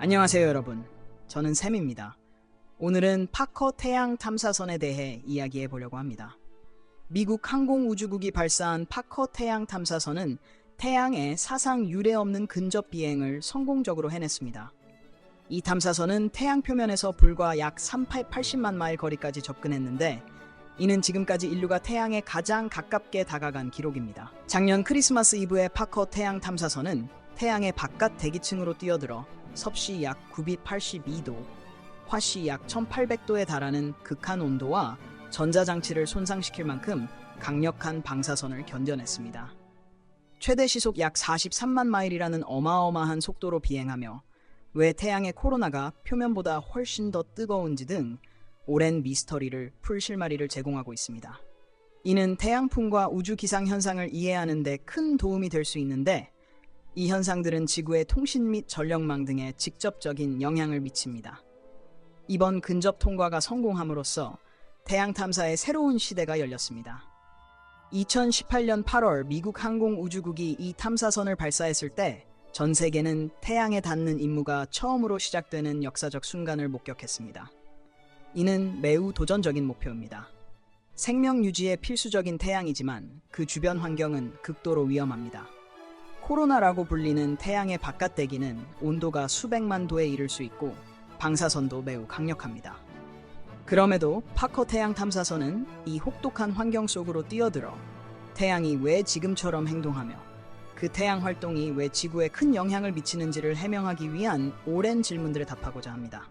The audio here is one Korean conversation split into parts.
안녕하세요 여러분. 저는 샘입니다. 오늘은 파커 태양 탐사선에 대해 이야기해 보려고 합니다. 미국 항공우주국이 발사한 파커 태양 탐사선은 태양에 사상 유례 없는 근접 비행을 성공적으로 해냈습니다. 이 탐사선은 태양 표면에서 불과 약 3880만 마일 거리까지 접근했는데 이는 지금까지 인류가 태양에 가장 가깝게 다가간 기록입니다. 작년 크리스마스 이브의 파커 태양 탐사선은 태양의 바깥 대기층으로 뛰어들어 섭씨 약 982도, 화씨 약 1800도에 달하는 극한 온도와 전자장치를 손상시킬 만큼 강력한 방사선을 견뎌냈습니다. 최대 시속 약 43만 마일이라는 어마어마한 속도로 비행하며 왜 태양의 코로나가 표면보다 훨씬 더 뜨거운지 등 오랜 미스터리를 풀 실마리를 제공하고 있습니다. 이는 태양풍과 우주 기상 현상을 이해하는 데 큰 도움이 될 수 있는데 이 현상들은 지구의 통신 및 전력망 등에 직접적인 영향을 미칩니다. 이번 근접 통과가 성공함으로써 태양 탐사의 새로운 시대가 열렸습니다. 2018년 8월 미국 항공우주국이 이 탐사선을 발사했을 때 전 세계는 태양에 닿는 임무가 처음으로 시작되는 역사적 순간을 목격했습니다. 이는 매우 도전적인 목표입니다. 생명 유지에 필수적인 태양이지만 그 주변 환경은 극도로 위험합니다. 코로나라고 불리는 태양의 바깥 대기는 온도가 수백만 도에 이를 수 있고 방사선도 매우 강력합니다. 그럼에도 파커 태양 탐사선은 이 혹독한 환경 속으로 뛰어들어 태양이 왜 지금처럼 행동하며 그 태양 활동이 왜 지구에 큰 영향을 미치는지를 해명하기 위한 오랜 질문들에 답하고자 합니다.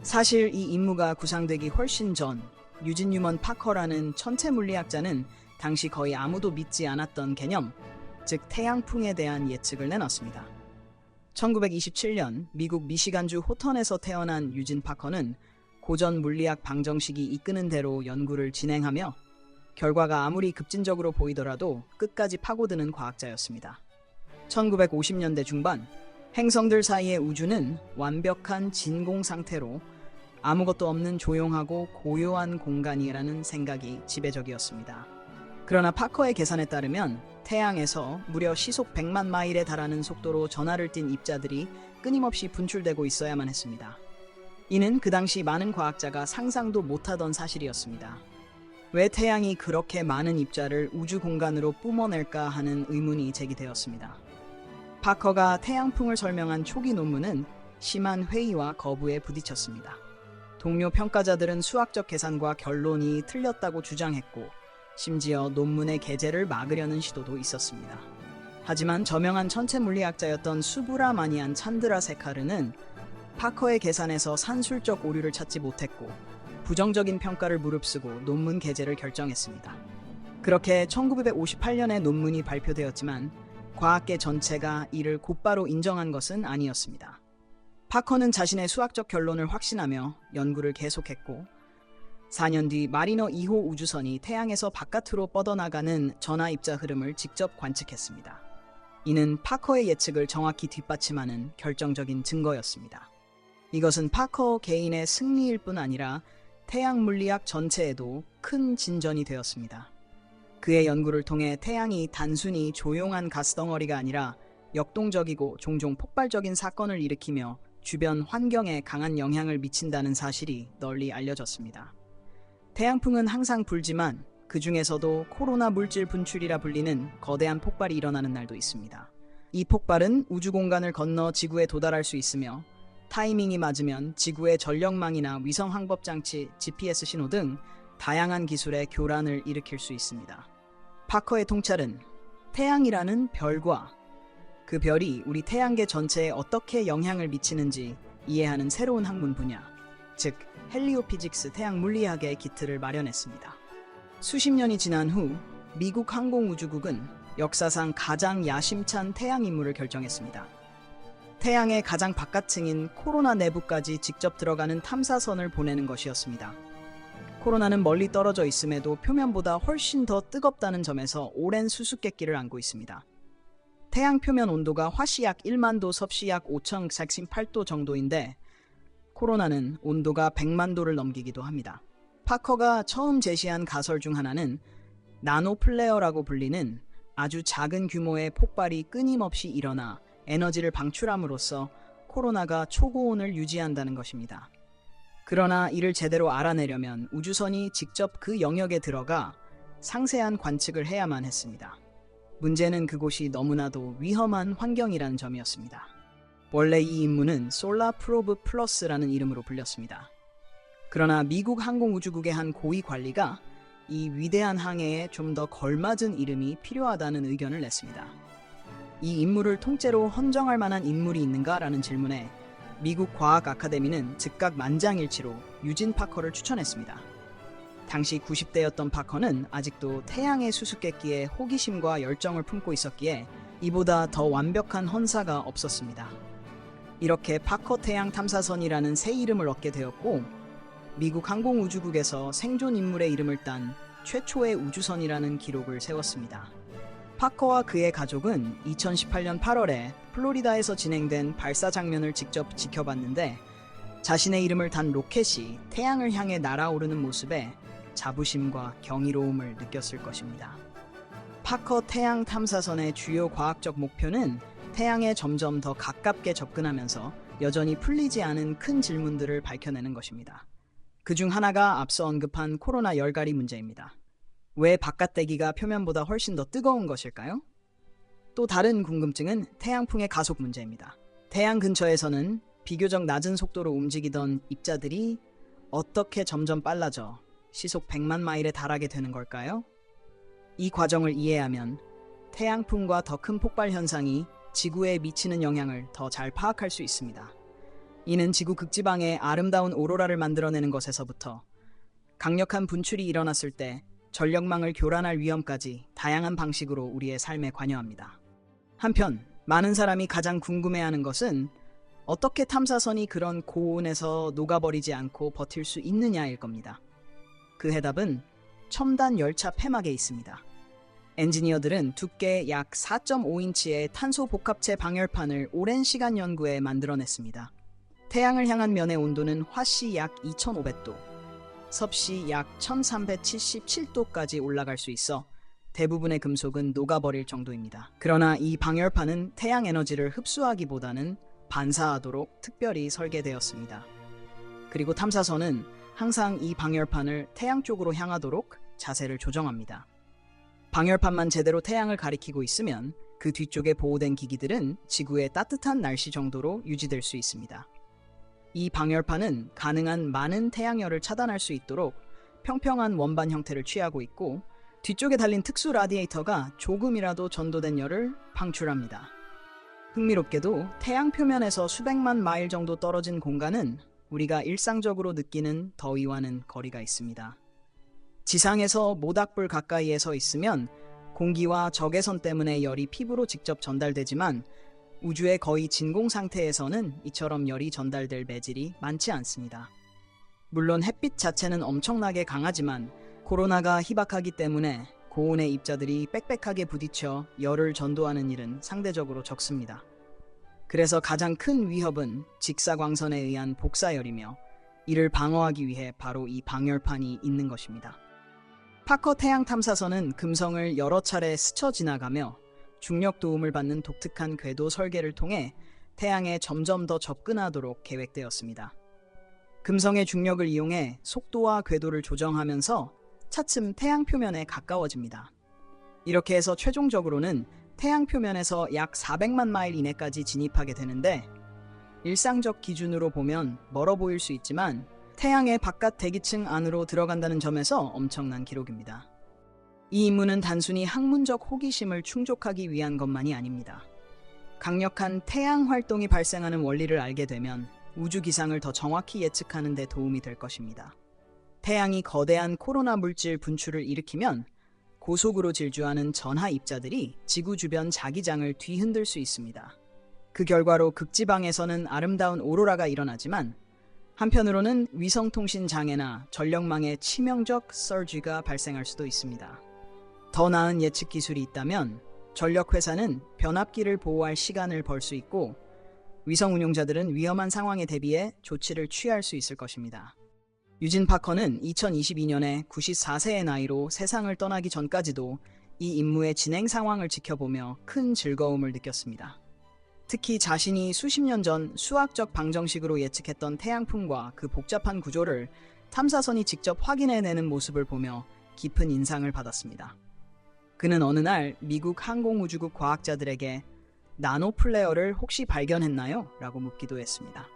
사실 이 임무가 구상되기 훨씬 전 유진 뉴먼 파커라는 천체 물리학자는 당시 거의 아무도 믿지 않았던 개념, 즉 태양풍에 대한 예측을 내놨습니다. 1927년 미국 미시간주 호턴에서 태어난 유진 파커는 고전 물리학 방정식이 이끄는 대로 연구를 진행하며 결과가 아무리 급진적으로 보이더라도 끝까지 파고드는 과학자였습니다. 1950년대 중반 행성들 사이의 우주는 완벽한 진공 상태로 아무것도 없는 조용하고 고요한 공간이라는 생각이 지배적이었습니다. 그러나 파커의 계산에 따르면 태양에서 무려 시속 100만 마일에 달하는 속도로 전하를 띈 입자들이 끊임없이 분출되고 있어야만 했습니다. 이는 그 당시 많은 과학자가 상상도 못하던 사실이었습니다. 왜 태양이 그렇게 많은 입자를 우주 공간으로 뿜어낼까 하는 의문이 제기되었습니다. 파커가 태양풍을 설명한 초기 논문은 심한 회의와 거부에 부딪혔습니다. 동료 평가자들은 수학적 계산과 결론이 틀렸다고 주장했고 심지어 논문의 게재를 막으려는 시도도 있었습니다. 하지만 저명한 천체 물리학자였던 수브라마니안 찬드라세카르는 파커의 계산에서 산술적 오류를 찾지 못했고 부정적인 평가를 무릅쓰고 논문 게재를 결정했습니다. 그렇게 1958년에 논문이 발표되었지만 과학계 전체가 이를 곧바로 인정한 것은 아니었습니다. 파커는 자신의 수학적 결론을 확신하며 연구를 계속했고 4년 뒤 마리너 2호 우주선이 태양에서 바깥으로 뻗어나가는 전하 입자 흐름을 직접 관측했습니다. 이는 파커의 예측을 정확히 뒷받침하는 결정적인 증거였습니다. 이것은 파커 개인의 승리일 뿐 아니라 태양 물리학 전체에도 큰 진전이 되었습니다. 그의 연구를 통해 태양이 단순히 조용한 가스덩어리가 아니라 역동적이고 종종 폭발적인 사건을 일으키며 주변 환경에 강한 영향을 미친다는 사실이 널리 알려졌습니다. 태양풍은 항상 불지만 그 중에서도 코로나 물질 분출이라 불리는 거대한 폭발이 일어나는 날도 있습니다. 이 폭발은 우주 공간을 건너 지구에 도달할 수 있으며 타이밍이 맞으면 지구의 전력망이나 위성 항법 장치, GPS 신호 등 다양한 기술의 교란을 일으킬 수 있습니다. 파커의 통찰은 태양이라는 별과 그 별이 우리 태양계 전체에 어떻게 영향을 미치는지 이해하는 새로운 학문 분야, 즉 헬리오피직스 태양 물리학의 기틀을 마련했습니다. 수십 년이 지난 후 미국 항공우주국은 역사상 가장 야심찬 태양 임무를 결정했습니다. 태양의 가장 바깥층인 코로나 내부까지 직접 들어가는 탐사선을 보내는 것이었습니다. 코로나는 멀리 떨어져 있음에도 표면보다 훨씬 더 뜨겁다는 점에서 오랜 수수께끼를 안고 있습니다. 태양 표면 온도가 화씨 약 1만 도, 섭씨 약 5,118도 정도인데 코로나는 온도가 100만 도를 넘기기도 합니다. 파커가 처음 제시한 가설 중 하나는 나노플레어라고 불리는 아주 작은 규모의 폭발이 끊임없이 일어나 에너지를 방출함으로써 코로나가 초고온을 유지한다는 것입니다. 그러나 이를 제대로 알아내려면 우주선이 직접 그 영역에 들어가 상세한 관측을 해야만 했습니다. 문제는 그곳이 너무나도 위험한 환경이라는 점이었습니다. 원래 이 임무는 솔라 프로브 플러스라는 이름으로 불렸습니다. 그러나 미국 항공우주국의 한 고위 관리가 이 위대한 항해에 좀 더 걸맞은 이름이 필요하다는 의견을 냈습니다. 이 임무를 통째로 헌정할 만한 인물이 있는가라는 질문에 미국 과학 아카데미는 즉각 만장일치로 유진 파커를 추천했습니다. 당시 90대였던 파커는 아직도 태양의 수수께끼에 호기심과 열정을 품고 있었기에 이보다 더 완벽한 헌사가 없었습니다. 이렇게 파커 태양 탐사선이라는 새 이름을 얻게 되었고 미국 항공우주국에서 생존 인물의 이름을 딴 최초의 우주선이라는 기록을 세웠습니다. 파커와 그의 가족은 2018년 8월에 플로리다에서 진행된 발사 장면을 직접 지켜봤는데 자신의 이름을 단 로켓이 태양을 향해 날아오르는 모습에 자부심과 경이로움을 느꼈을 것입니다. 파커 태양 탐사선의 주요 과학적 목표는 태양에 점점 더 가깝게 접근하면서 여전히 풀리지 않은 큰 질문들을 밝혀내는 것입니다. 그중 하나가 앞서 언급한 코로나 열갈이 문제입니다. 왜 바깥 대기가 표면보다 훨씬 더 뜨거운 것일까요? 또 다른 궁금증은 태양풍의 가속 문제입니다. 태양 근처에서는 비교적 낮은 속도로 움직이던 입자들이 어떻게 점점 빨라져 시속 100만 마일에 달하게 되는 걸까요? 이 과정을 이해하면 태양풍과 더 큰 폭발 현상이 지구에 미치는 영향을 더 잘 파악할 수 있습니다. 이는 지구 극지방에 아름다운 오로라를 만들어내는 것에서부터 강력한 분출이 일어났을 때 전력망을 교란할 위험까지 다양한 방식으로 우리의 삶에 관여합니다. 한편 많은 사람이 가장 궁금해하는 것은 어떻게 탐사선이 그런 고온에서 녹아버리지 않고 버틸 수 있느냐일 겁니다. 그 해답은 첨단 열차 폐막에 있습니다. 엔지니어들은 두께 약 4.5인치의 탄소 복합체 방열판을 오랜 시간 연구해 만들어냈습니다. 태양을 향한 면의 온도는 화씨 약 2500도, 섭씨 약 1377도까지 올라갈 수 있어 대부분의 금속은 녹아버릴 정도입니다. 그러나 이 방열판은 태양 에너지를 흡수하기보다는 반사하도록 특별히 설계되었습니다. 그리고 탐사선은 항상 이 방열판을 태양 쪽으로 향하도록 자세를 조정합니다. 방열판만 제대로 태양을 가리키고 있으면 그 뒤쪽에 보호된 기기들은 지구의 따뜻한 날씨 정도로 유지될 수 있습니다. 이 방열판은 가능한 많은 태양열을 차단할 수 있도록 평평한 원반 형태를 취하고 있고 뒤쪽에 달린 특수 라디에이터가 조금이라도 전도된 열을 방출합니다. 흥미롭게도 태양 표면에서 수백만 마일 정도 떨어진 공간은 우리가 일상적으로 느끼는 더위와는 거리가 있습니다. 지상에서 모닥불 가까이에 서 있으면 공기와 적외선 때문에 열이 피부로 직접 전달되지만 우주의 거의 진공 상태에서는 이처럼 열이 전달될 매질이 많지 않습니다. 물론 햇빛 자체는 엄청나게 강하지만 코로나가 희박하기 때문에 고온의 입자들이 빽빽하게 부딪혀 열을 전도하는 일은 상대적으로 적습니다. 그래서 가장 큰 위협은 직사광선에 의한 복사열이며 이를 방어하기 위해 바로 이 방열판이 있는 것입니다. 파커 태양 탐사선은 금성을 여러 차례 스쳐 지나가며 중력 도움을 받는 독특한 궤도 설계를 통해 태양에 점점 더 접근하도록 계획되었습니다. 금성의 중력을 이용해 속도와 궤도를 조정하면서 차츰 태양 표면에 가까워집니다. 이렇게 해서 최종적으로는 태양 표면에서 약 400만 마일 이내까지 진입하게 되는데 일상적 기준으로 보면 멀어 보일 수 있지만 태양의 바깥 대기층 안으로 들어간다는 점에서 엄청난 기록입니다. 이 임무는 단순히 학문적 호기심을 충족하기 위한 것만이 아닙니다. 강력한 태양 활동이 발생하는 원리를 알게 되면 우주 기상을 더 정확히 예측하는 데 도움이 될 것입니다. 태양이 거대한 코로나 물질 분출을 일으키면 고속으로 질주하는 전하 입자들이 지구 주변 자기장을 뒤흔들 수 있습니다. 그 결과로 극지방에서는 아름다운 오로라가 일어나지만 한편으로는 위성통신 장애나 전력망의 치명적 서지가 발생할 수도 있습니다. 더 나은 예측 기술이 있다면 전력회사는 변압기를 보호할 시간을 벌 수 있고 위성 운용자들은 위험한 상황에 대비해 조치를 취할 수 있을 것입니다. 유진 파커는 2022년에 94세의 나이로 세상을 떠나기 전까지도 이 임무의 진행 상황을 지켜보며 큰 즐거움을 느꼈습니다. 특히 자신이 수십 년 전 수학적 방정식으로 예측했던 태양풍과 그 복잡한 구조를 탐사선이 직접 확인해내는 모습을 보며 깊은 인상을 받았습니다. 그는 어느 날 미국 항공우주국 과학자들에게 나노 플레어를 혹시 발견했나요? 라고 묻기도 했습니다.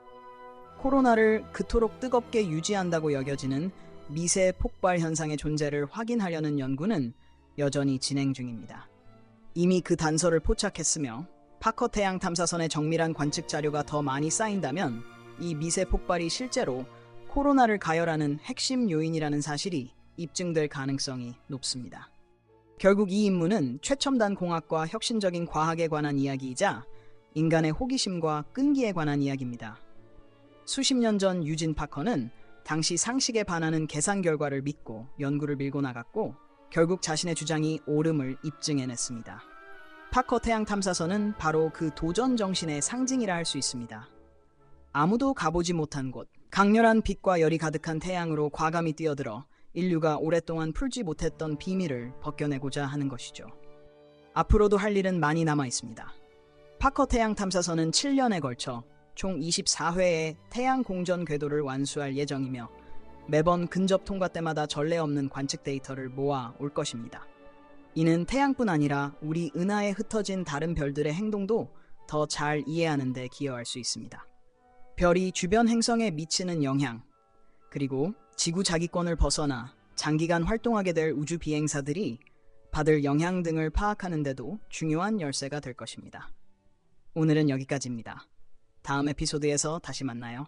코로나를 그토록 뜨겁게 유지한다고 여겨지는 미세 폭발 현상의 존재를 확인하려는 연구는 여전히 진행 중입니다. 이미 그 단서를 포착했으며 파커 태양 탐사선의 정밀한 관측 자료가 더 많이 쌓인다면 이 미세 폭발이 실제로 코로나를 가열하는 핵심 요인이라는 사실이 입증될 가능성이 높습니다. 결국 이 임무는 최첨단 공학과 혁신적인 과학에 관한 이야기이자 인간의 호기심과 끈기에 관한 이야기입니다. 수십 년 전 유진 파커는 당시 상식에 반하는 계산 결과를 믿고 연구를 밀고 나갔고 결국 자신의 주장이 옳음을 입증해냈습니다. 파커 태양 탐사선은 바로 그 도전 정신의 상징이라 할 수 있습니다. 아무도 가보지 못한 곳, 강렬한 빛과 열이 가득한 태양으로 과감히 뛰어들어 인류가 오랫동안 풀지 못했던 비밀을 벗겨내고자 하는 것이죠. 앞으로도 할 일은 많이 남아 있습니다. 파커 태양 탐사선은 7년에 걸쳐 총 24회의 태양 공전 궤도를 완수할 예정이며 매번 근접 통과 때마다 전례 없는 관측 데이터를 모아 올 것입니다. 이는 태양뿐 아니라 우리 은하에 흩어진 다른 별들의 행동도 더 잘 이해하는 데 기여할 수 있습니다. 별이 주변 행성에 미치는 영향, 그리고 지구 자기권을 벗어나 장기간 활동하게 될 우주 비행사들이 받을 영향 등을 파악하는 데도 중요한 열쇠가 될 것입니다. 오늘은 여기까지입니다. 다음 에피소드에서 다시 만나요.